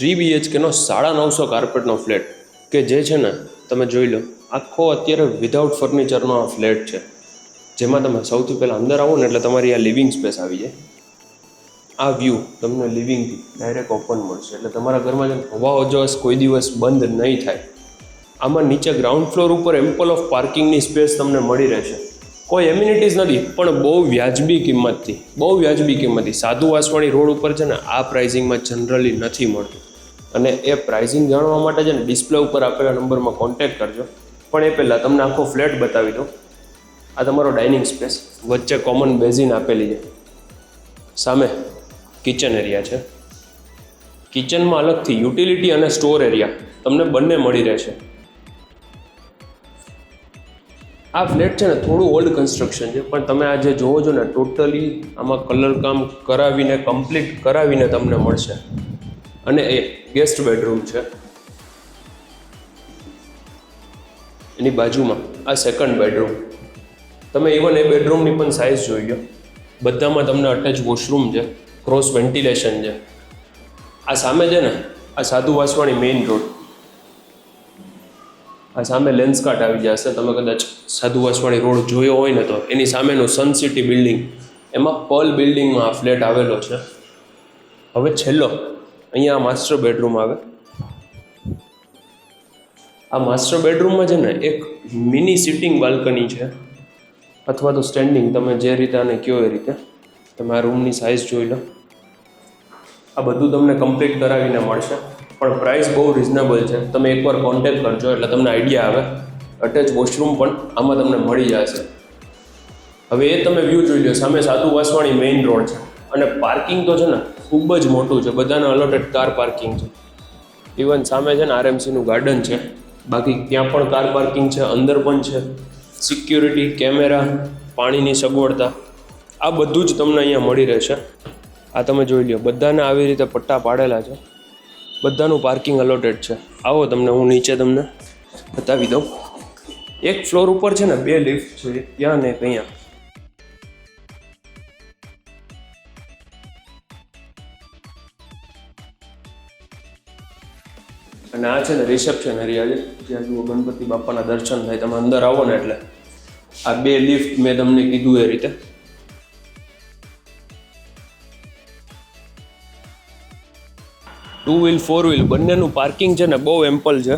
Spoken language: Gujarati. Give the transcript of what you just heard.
3 BHKનો 950 કાર્પેટનો ફ્લેટ કે જે છે ને તમે જોઈ લો, આખો અત્યારે વિધાઉટ ફર્નિચરનો આ ફ્લેટ છે, જેમાં તમે સૌથી પહેલાં અંદર આવો ને એટલે તમારી આ લિવિંગ સ્પેસ આવી જાય. આ વ્યૂ તમને લિવિંગથી ડાયરેક્ટ ઓપન મળશે, એટલે તમારા ઘરમાં જેમ હવા અજવાસ કોઈ દિવસ બંધ નહીં થાય. આમાં નીચે ગ્રાઉન્ડ ફ્લોર ઉપર એમ્પલ ઓફ પાર્કિંગની સ્પેસ તમને મળી રહેશે. કોઈ એમ્યુનિટીઝ નથી, પણ બહુ વ્યાજબી કિંમતથી. સાધુ વાસવાણી રોડ ઉપર છે ને આ પ્રાઇઝિંગમાં જનરલી નથી મળતું. અને એ પ્રાઇઝિંગ જાણવા માટે છે ને ડિસ્પ્લે ઉપર આપેલા નંબરમાં કોન્ટેક્ટ કરજો. પણ એ પહેલાં તમને આખો ફ્લેટ બતાવી દો. આ તમારો ડાઇનિંગ સ્પેસ, વચ્ચે કોમન બેઝિન આપેલી છે, સામે કિચન એરિયા છે. કિચનમાં અલગથી યુટિલિટી અને સ્ટોર એરિયા તમને બંને મળી રહેશે. આ ફ્લેટ છે ને થોડું ઓલ્ડ કન્સ્ટ્રક્શન છે, પણ તમે આ જે જોવો છો ને ટોટલી આમાં કલર કામ કરાવીને કમ્પ્લીટ કરાવીને તમને મળશે. અને એ ગેસ્ટ બેડરૂમ છે, એની બાજુમાં આ સેકન્ડ બેડરૂમ. તમે ઇવન એ બેડરૂમની પણ સાઇઝ જોઈ લો. બધામાં તમને અટેચ વોશરૂમ છે, ક્રોસ વેન્ટિલેશન છે. આ સામે છે ને આ સાધુ વાસવાણી મેઇન રોડ, આ સામે લેન્સકાર્ટ આવી જશે. તમે કદાચ સાધુ વાસવાણી રોડ જોયો હોય ને તો એની સામેનું સન સિટી બિલ્ડિંગ, એમાં પર્લ બિલ્ડિંગમાં આ ફ્લેટ આવેલો છે. હવે છેલ્લો અહીંયા માસ્ટર બેડરૂમ આવે. આ માસ્ટર બેડરૂમમાં છે ને એક મિની સિટિંગ બાલ્કની છે, અથવા તો સ્ટેન્ડિંગ, તમે જે રીતે આને કહો એ રીતે. તમે આ રૂમની સાઇઝ જોઈ લો. આ બધું તમને કમ્પ્લીટ કરાવીને મળશે, પણ પ્રાઇસ બહુ રિઝનેબલ છે. તમે એકવાર કોન્ટેક્ટ કરજો એટલે તમને આઈડિયા આવે. અટેચ વોશરૂમ પણ આમાં તમને મળી જશે. હવે એ તમે વ્યૂ જોઈ લો, સામે સાધુ વાસવાણી મેઇન રોડ છે. અને પાર્કિંગ તો છે ને ખૂબ જ મોટું છે, બધાને અલોટેડ કાર પાર્કિંગ છે. ઇવન સામે છે ને આરએમસીનું ગાર્ડન છે, બાકી ત્યાં પણ કાર પાર્કિંગ છે, અંદર પણ છે. સિક્યુરિટી, કેમેરા, પાણીની સગવડતા, આ બધું જ તમને અહીંયા મળી રહેશે. આ તમે જોઈ લો, બધાને આવી રીતે પટ્ટા પાડેલા છે, બધાનું પાર્કિંગ અલોટેડ છે. આવો તમને હું નીચે તમને બતાવી દઉં. એક ફ્લોર ઉપર છે ને 2 લિફ્ટ છે, ત્યાં ને અહીંયા. અને આ છે ને રિસેપ્શન એરિયા છે, જ્યાં જુઓ ગણપતિ બાપાના દર્શન થાય. તમે અંદર આવો ને એટલે આ 2 લિફ્ટ મેં તમને કીધું એ રીતે. 2 વ્હીલ 4 વ્હીલ બંનેનું પાર્કિંગ છે ને બહુ એમ્પલ છે.